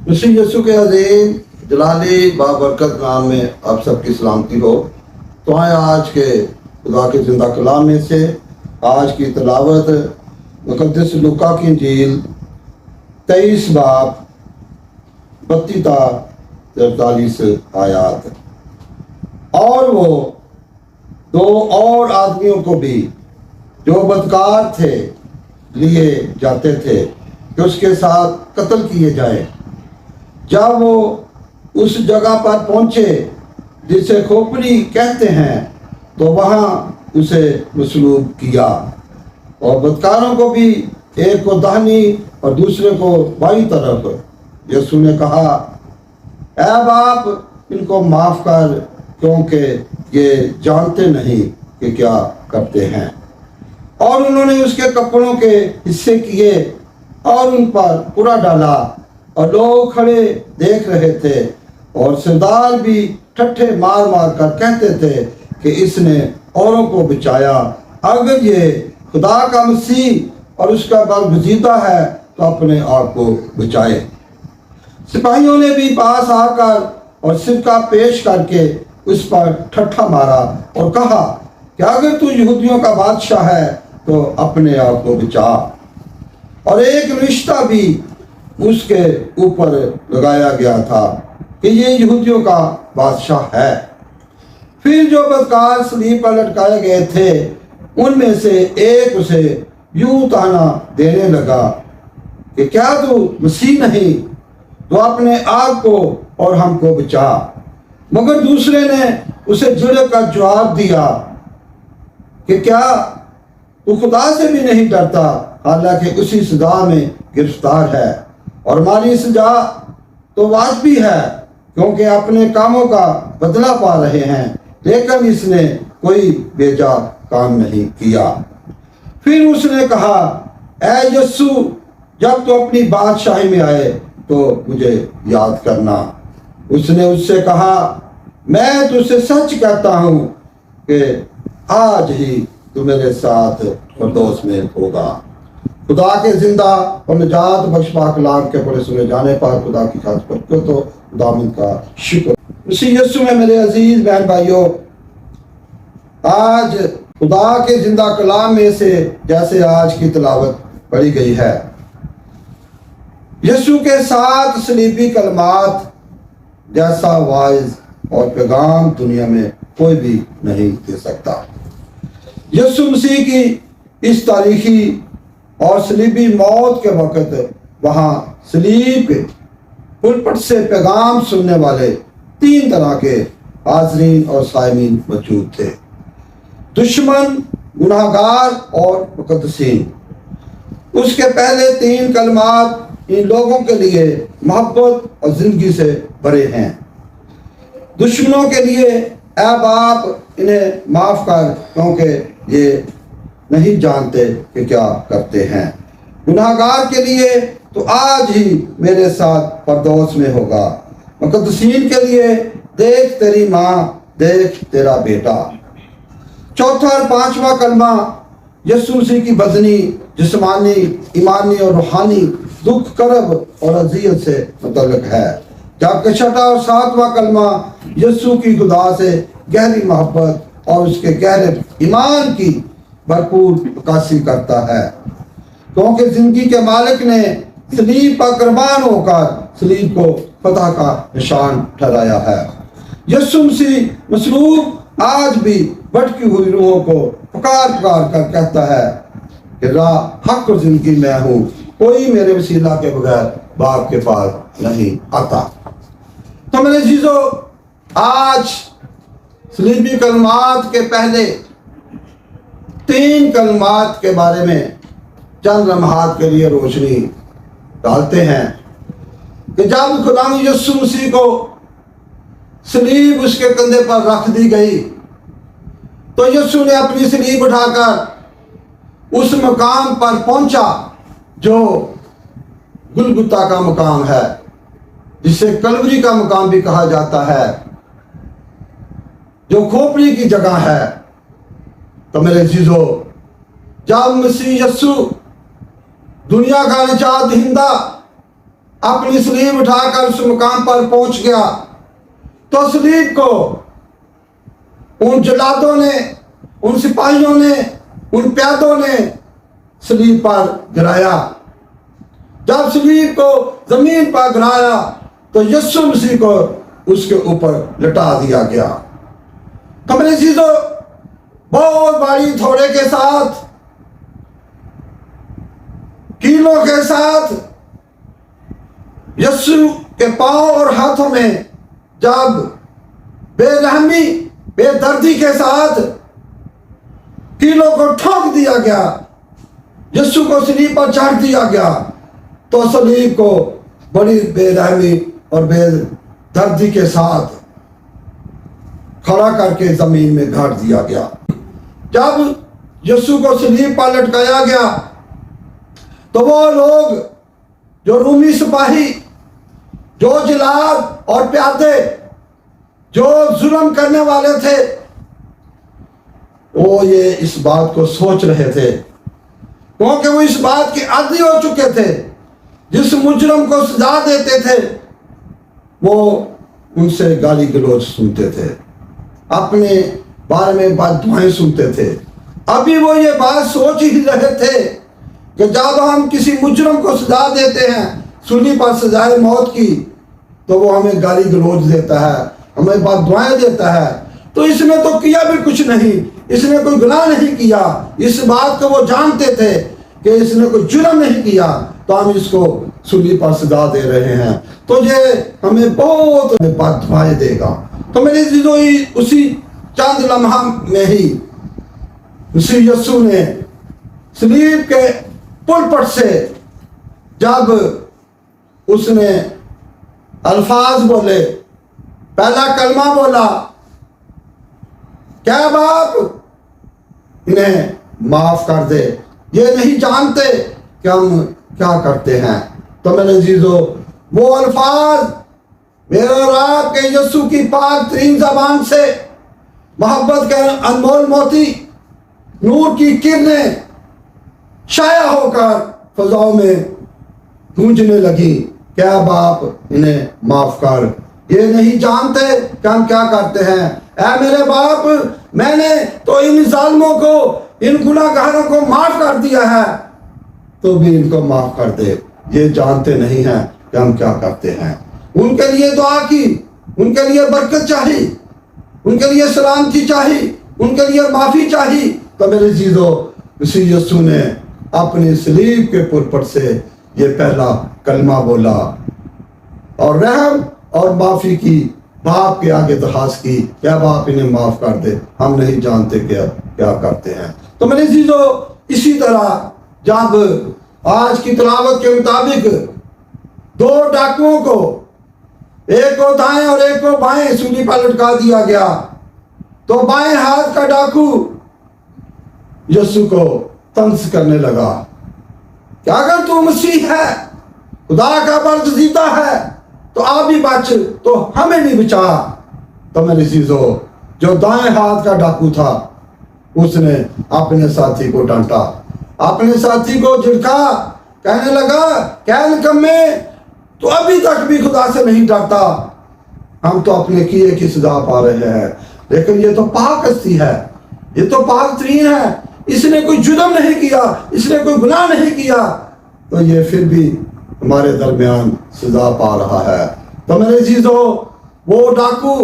مسیح یسوع کے عظیم جلالی بابرکت نام میں آپ سب کی سلامتی ہو۔ تو آئے آج کے خدا کے زندہ کلام میں سے آج کی تلاوت مقدس لوکا کی انجیل 23 باب 32 تا 43 آیات۔ اور وہ دو اور آدمیوں کو بھی جو بدکار تھے لیے جاتے تھے کہ اس کے ساتھ قتل کیے جائیں۔ جب وہ اس جگہ پر پہنچے جسے کھوپڑی کہتے ہیں تو وہاں اسے مصلوب کیا، اور بدکاروں کو بھی، ایک کو داہنی اور دوسرے کو بائیں طرف۔ یسوع نے کہا، اے باپ ان کو معاف کر، کیونکہ یہ جانتے نہیں کہ کیا کرتے ہیں۔ اور انہوں نے اس کے کپڑوں کے حصے کیے اور ان پر پورا ڈالا، اور لوگ کھڑے دیکھ رہے تھے، اور سردار بھی ٹھٹھے مار مار کر کہتے تھے کہ اس نے اوروں کو بچایا، اگر یہ خدا کا مسیح اور اس کا برگزیدہ ہے تو اپنے آپ کو بچائے۔ سپاہیوں نے بھی پاس آ کر اور سرکہ پیش کر کے اس پر ٹھٹھا مارا اور کہا کہ اگر تو یہودیوں کا بادشاہ ہے تو اپنے آپ کو بچا۔ اور ایک رشتہ بھی اس کے اوپر لگایا گیا تھا کہ یہ یہودیوں کا بادشاہ ہے۔ پھر جو بدکار صلیب پر لٹکائے گئے تھے ان میں سے ایک اسے یوں طعنہ دینے لگا کہ کیا تو مسیح نہیں؟ تو اپنے آپ کو اور ہم کو بچا۔ مگر دوسرے نے اسے جھڑک کر جواب دیا کہ کیا تو خدا سے بھی نہیں ڈرتا، حالانکہ اسی سزا میں گرفتار ہے، اور ہماری سزا تو واجبی ہے کیونکہ اپنے کاموں کا بدلہ پا رہے ہیں، لیکن اس نے کوئی بیجا کام نہیں کیا۔ پھر اس نے کہا، اے یسوع جب تو اپنی بادشاہی میں آئے تو مجھے یاد کرنا۔ اس نے اس سے کہا، میں تجھ سے سچ کہتا ہوں کہ آج ہی تو میرے ساتھ فردوس میں ہوگا۔ خدا کے زندہ اور نجات بخش پاک کلام کے پڑھے سنے جانے پر خدا کی خاص برکت ہو، خداوند کا شکر۔ مسیح یسوع میں میرے عزیز بہن بھائیوں، آج خدا کے زندہ کلام میں سے جیسے آج کی تلاوت پڑھی گئی ہے، یسوع کے ساتھ صلیبی کلمات جیسا واعظ اور پیغام دنیا میں کوئی بھی نہیں دے سکتا۔ یسوع مسیح کی اس تاریخی اور صلیبی موت کے وقت وہاں صلیب کے پلپٹ سے پیغام سننے والے 3 طرح کے حاضرین اور سائمین موجود تھے: دشمن، گناہگار اور مقدسین۔ اس کے پہلے 3 کلمات ان لوگوں کے لیے محبت اور زندگی سے بھرے ہیں۔ دشمنوں کے لیے، اے باپ انہیں معاف کر کیونکہ یہ نہیں جانتے کہ کیا کرتے ہیں۔ گناہگار کے لیے، تو آج ہی میرے ساتھ فردوس میں ہوگا۔ مقدسین کے لیے، دیکھ تیری ماں، دیکھ تیرا بیٹا۔ چوتھا اور 5واں کلمہ یسوع مسیح کی بدنی، جسمانی، ایمانی اور روحانی دکھ، کرب اور اذیت سے متعلق ہے، جبکہ چھٹا اور 7واں کلمہ یسوع کی خدا سے گہری محبت اور اس کے گہرے ایمان کی بھرپور عکاسی کرتا ہے، کیونکہ زندگی کے مالک نے صلیب پر قربان ہو کر صلیب کو فتح کا نشان ٹھہرایا ہے۔ یسوع مسیح مصلوب آج بھی بھٹکی ہوئی روحوں کو پکار پکار کر کہتا ہے کہ راہ، حق اور زندگی میں ہوں، کوئی میرے وسیلہ کے بغیر باپ کے پاس نہیں آتا۔ تو میرے عزیزو، آج صلیبی کلمات کے پہلے 3 کلمات کے بارے میں چند لمحات کے لیے روشنی ڈالتے ہیں کہ جب خدا یسوع مسیح کو صلیب اس کے کندھے پر رکھ دی گئی تو یسوع نے اپنی صلیب اٹھا کر اس مقام پر پہنچا جو گلگتا کا مقام ہے، جسے کلوری کا مقام بھی کہا جاتا ہے، جو کھوپڑی کی جگہ ہے۔ تو میرے عزیزو، جب مسیح یسوع دنیا کا نجات دہندہ اپنی صلیب اٹھا کر اس مقام پر پہنچ گیا تو صلیب کو ان جلادوں نے، ان سپاہیوں نے، ان پیادوں نے صلیب پر گرایا۔ جب صلیب کو زمین پر گرایا تو یسوع مسیح کو اس کے اوپر لٹا دیا گیا۔ تو میرے عزیزو، بہت بڑی تھوڑے کے ساتھ، کیلوں کے ساتھ یسوع کے پاؤں اور ہاتھوں میں جب بے رحمی، بے دردی کے ساتھ کیلوں کو ٹھوک دیا گیا، یسوع کو صلیب پر چڑھ دیا گیا، تو صلیب کو بڑی بے رحمی اور بے دردی کے ساتھ کھڑا کر کے زمین میں گاڑ دیا گیا۔ جب یسوع کو صلیب پر لٹکایا گیا تو وہ لوگ، جو رومی سپاہی، جو جلاد اور پیادے، جو ظلم کرنے والے تھے، وہ یہ اس بات کو سوچ رہے تھے، کیونکہ وہ اس بات کے عادی ہو چکے تھے، جس مجرم کو سزا دیتے تھے وہ ان سے گالی گلوچ سنتے تھے، اپنے بارے میں بد دعائیں سنتے تھے۔ ابھی وہ یہ بات سوچ ہی رہے تھے کہ جب ہم کسی مجرم کو سزا دیتے ہیں، صلیب پر سزائے موت کی، تو وہ ہمیں گالی گلوچ دیتا ہے، ہمیں بد دعائیں دیتا ہے، تو اس نے تو کیا بھی کچھ نہیں، اس نے کوئی گناہ نہیں کیا۔ اس بات کو وہ جانتے تھے کہ اس نے کوئی جرم نہیں کیا، تو ہم اس کو صلیب پر سزا دے رہے ہیں، تو یہ ہمیں بہت بد دعائیں دے گا۔ تو میرے عزیزو، اسی چند لمحہ میں ہی مسیح یسوع نے صلیب کے پلپٹ سے جب اس نے الفاظ بولے، پہلا کلمہ بولا، کیا باپ انہیں معاف کر دے، یہ نہیں جانتے کہ ہم کیا کرتے ہیں۔ تو میرے عزیزو، وہ الفاظ میرے اور آپ کے یسوع کی پاک ترین زبان سے محبت کے انمول موتی، نور کی کرنیں شائع ہو کر فضاؤں میں گونجنے لگی، کیا باپ انہیں معاف کر، یہ نہیں جانتے کہ ہم کیا کرتے ہیں۔ اے میرے باپ، میں نے تو ان ظالموں کو، ان گناہ گاروں کو معاف کر دیا ہے، تو بھی ان کو معاف کر دے، یہ جانتے نہیں ہیں کہ ہم کیا کرتے ہیں۔ ان کے لیے دعا کی، ان کے لیے برکت چاہی، ان کے لیے سلامتی چاہی، ان کے لیے معافی چاہی۔ تو میرے عزیزو، مسیح یسوع نے اپنی صلیب کے پلپٹ سے یہ پہلا کلمہ بولا اور رحم اور معافی کی، باپ کے آگے درخواست کی، کیا باپ انہیں معاف کر دے، ہم نہیں جانتے کیا کرتے ہیں۔ تو میرے عزیزو، اسی طرح جب آج کی تلاوت کے مطابق دو ڈاکوؤں کو، ایک کو دائیں اور ایک کو بائیں صلیب پر لٹکا دیا گیا، تو بائیں ہاتھ کا ڈاکو یسوع کو طنز کرنے لگا کہ اگر تو مسیح ہے، خدا کا برگزیدہ ہے، تو آپ بھی بچ، تو ہمیں بھی بچا۔ تو میرے عزیزو، جو دائیں ہاتھ کا ڈاکو تھا، اس نے اپنے ساتھی کو ڈانٹا، اپنے ساتھی کو جھڑکا، کہنے لگا، کیا نکمے، تو ابھی تک بھی خدا سے نہیں ڈرتا، ہم تو اپنے کیے کی سزا پا رہے ہیں، لیکن یہ تو پاک ہستی ہے، یہ تو پاک ترین ہے، اس نے کوئی جرم نہیں کیا، اس نے کوئی گناہ نہیں کیا، تو یہ پھر بھی ہمارے درمیان سزا پا رہا ہے۔ تو میرے عزیزو، وہ ڈاکو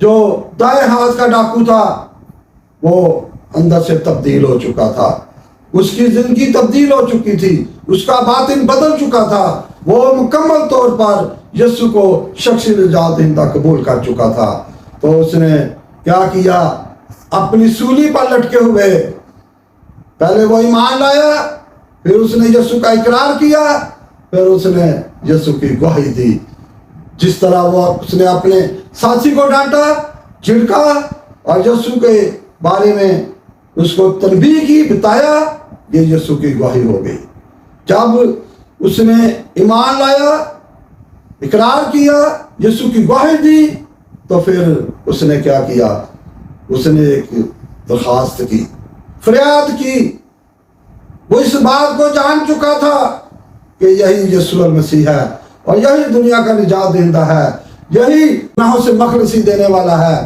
جو دائیں ہاتھ کا ڈاکو تھا، وہ اندر سے تبدیل ہو چکا تھا، اس کی زندگی تبدیل ہو چکی تھی، اس کا باطن بدل چکا تھا، وہ مکمل طور پر یسوع کو شخصی نجات دہندہ قبول کر چکا تھا۔ تو اس نے کیا کیا، اپنی سولی پر لٹکے ہوئے پہلے وہ ایمان لایا، پھر اس نے یسوع کا اقرار کیا، پھر اس نے یسوع کی گواہی دی۔ جس طرح اس نے اپنے ساتھی کو ڈانٹا، جھڑکا اور یسوع کے بارے میں اس کو تنبیہ کی، بتایا، یہ یسوع کی گواہی ہو گئی۔ جب اس نے ایمان لایا، اقرار کیا، یسوع کی گواہی دی، تو پھر اس نے کیا کیا، اس نے ایک درخواست کی، فریاد کی۔ وہ اس بات کو جان چکا تھا کہ یہی یسوع المسیح ہے، اور یہی دنیا کا نجات دہندہ ہے، یہی گناہوں سے مخلصی دینے والا ہے۔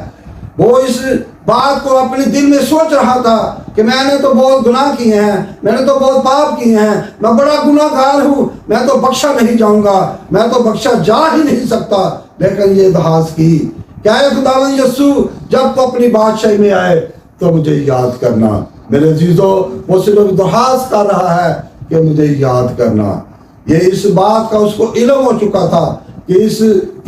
وہ اس بات کو اپنے دل میں سوچ رہا تھا کہ میں نے تو بہت گناہ کیے ہیں، میں نے تو بہت پاپ کیے ہیں، میں بڑا گناہ گار ہوں، میں تو بخشا نہیں جاؤں گا، میں تو بخشا جا ہی نہیں سکتا۔ لیکن یہ دعا کی کہ اے خداوند یسوع، جب تو اپنی بادشاہی میں آئے تو مجھے یاد کرنا۔ میرے عزیزو، وہ صرف درخواست کر رہا ہے کہ مجھے یاد کرنا۔ یہ اس بات کا اس کو علم ہو چکا تھا کہ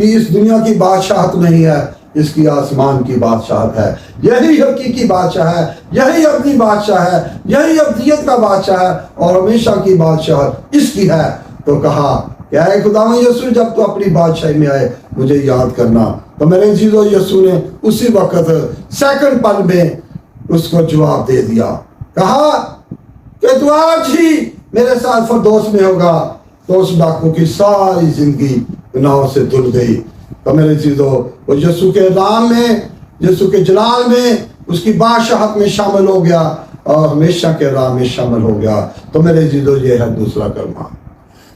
اس دنیا کی بادشاہت نہیں ہے، اس کی آسمان کی بادشاہت ہے۔ یہی حقیقی بادشاہ ہے، یہی اپنی بادشاہ ہے، یہی ابدیت کا بادشاہ ہے، اور ہمیشہ کی بادشاہت اس کی ہے۔ تو کہا کہ اے خداوند یسوع، جب تو اپنی بادشاہی میں آئے مجھے یاد کرنا۔ تو میرے عزیزو، یسوع نے اسی وقت سیکنڈ پل میں اس کو جواب دے دیا، کہا کہ تو آج ہی میرے ساتھ فردوس میں ہوگا۔ تو اس ڈاکو کی ساری زندگی گناہوں سے دھل گئی۔ تو میرے عزیزو، وہ یسوع کے نام میں، یسوع کے جلال میں، اس کی بادشاہت میں شامل ہو گیا اور ہمیشہ کے راہ میں شامل ہو گیا۔ تو میرے عزیزو، یہ ہے دوسرا کلمہ۔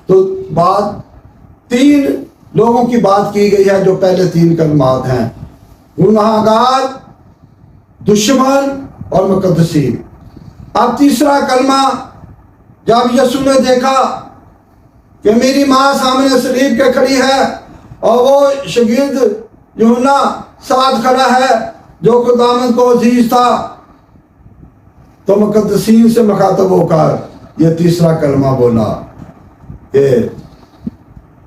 تو بات تین لوگوں کی بات کی گئی ہے جو پہلے تین کلمات ہیں: گناہ گار، دشمن اور مقدسین۔ اب تیسرا کلمہ، جب یسوع نے دیکھا کہ میری ماں سامنے صلیب کے کھڑی ہے اور وہ شاگرد یوحنا ساتھ کھڑا ہے جو خداوند کو عزیز تھا، تو مقدسین سے مخاطب ہو کر یہ تیسرا کلمہ بولا کہ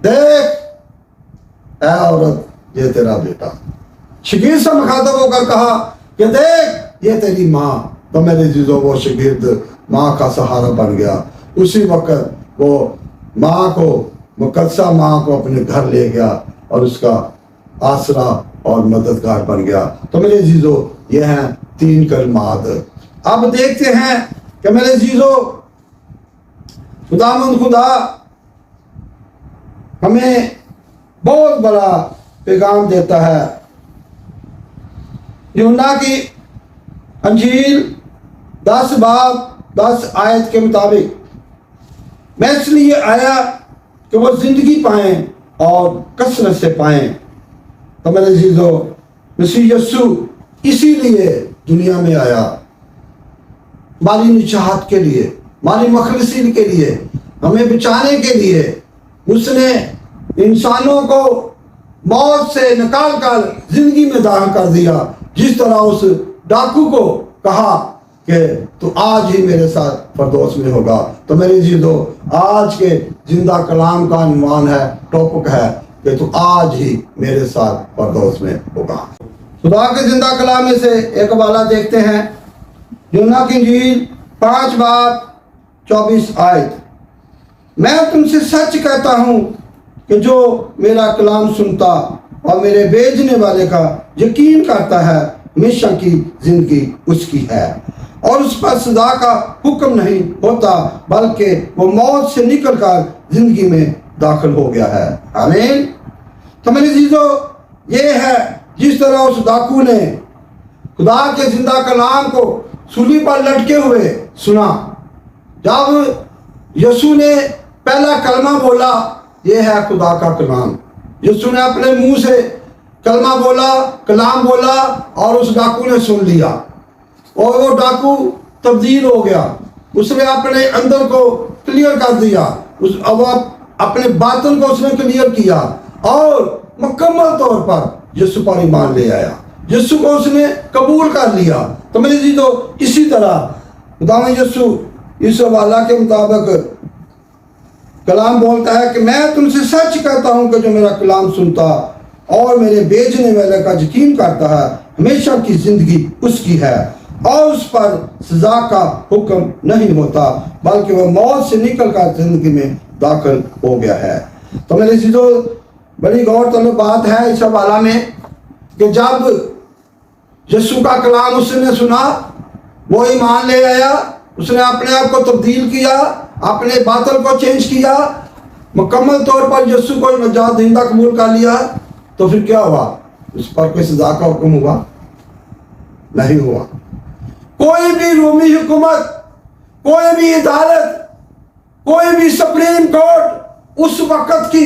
دیکھ اے عورت، یہ تیرا بیٹا۔ شاگرد سے مخاطب ہو کر کہا کہ دیکھ یہ تیری ماں۔ تو میرے عزیزو، وہ شاگرد ماں کا سہارا بن گیا۔ اسی وقت وہ ماں کو، مقدسہ ماں کو اپنے گھر لے گیا اور اس کا آسرا اور مددگار بن گیا۔ تو میرے عزیزو، یہ ہیں تین کلمات۔ اب دیکھتے ہیں کہ میرے عزیزو، خداوند خدا ہمیں بہت بڑا پیغام دیتا ہے۔ یوحنا کی انجیل 10 باب 10 آیت کے مطابق، میں اس لیے آیا کہ وہ زندگی پائیں اور کثرت سے پائیں۔ تو میرے عزیزو، مسیح یسوع اسی لیے دنیا میں آیا، ہماری نجات کے لیے، ہماری مخلصی کے لیے، ہمیں بچانے کے لیے۔ اس نے انسانوں کو موت سے نکال کر زندگی میں داخل کر دیا، جس طرح اس ڈاکو کو کہا کہ تو آج ہی میرے ساتھ فردوس میں ہوگا۔ تو میرے عزیزو، آج کے زندہ کلام کا عنوان ہے، ٹاپک ہے کہ تو آج ہی میرے ساتھ فردوس میں ہوگا۔ خدا کے زندہ کلام میں سے ایک حوالہ دیکھتے ہیں، یوحنا کی انجیل 5 باب 24 آیت، میں تم سے سچ کہتا ہوں کہ جو میرا کلام سنتا اور میرے بھیجنے والے کا یقین کرتا ہے، ہمیشہ کی زندگی اس کی ہے، اور اس پر سزا کا حکم نہیں ہوتا، بلکہ وہ موت سے نکل کر زندگی میں داخل ہو گیا ہے۔ آمین۔ تو میرے عزیزو، یہ ہے جس طرح اس ڈاکو نے خدا کے زندہ کلام کو صلیب پر لٹکے ہوئے سنا۔ جب یسوع نے پہلا کلمہ بولا، یہ ہے خدا کا کلام، یسوع نے اپنے منہ سے کلمہ بولا، کلام بولا، اور اس ڈاکو نے سن لیا، اور وہ ڈاکو تبدیل ہو گیا۔ اس نے اپنے اندر کو کلیئر کر دیا، اپنے باطن کو اس نے کلیئر کیا، اور مکمل طور پر یسوع پر ایمان لے آیا، یسوع کو اس نے قبول کر لیا۔ تو میرے عزیزو، اسی طرح خداوند یسوع اس حوالہ کے مطابق کلام بولتا ہے کہ میں تم سے سچ کہتا ہوں کہ جو میرا کلام سنتا اور میرے بھیجنے والے کا یقین کرتا ہے، ہمیشہ کی زندگی اس کی ہے، اور اس پر سزا کا حکم نہیں ہوتا، بلکہ وہ موت سے نکل کر زندگی میں داخل ہو گیا ہے۔ تو میرے عزیزو، بڑی غور طلب بات ہے اس حوالہ میں کہ جب یسوع کا کلام اس نے سنا، وہ ایمان لے آیا، اس نے اپنے آپ کو تبدیل کیا، اپنے باطن کو چینج کیا، مکمل طور پر یسوع کو نجات دہندہ قبول کر لیا، تو پھر کیا ہوا؟ اس پر کوئی سزا کا حکم ہوا؟ نہیں ہوا۔ کوئی بھی رومی حکومت، کوئی بھی عدالت، کوئی بھی سپریم کورٹ اس وقت کی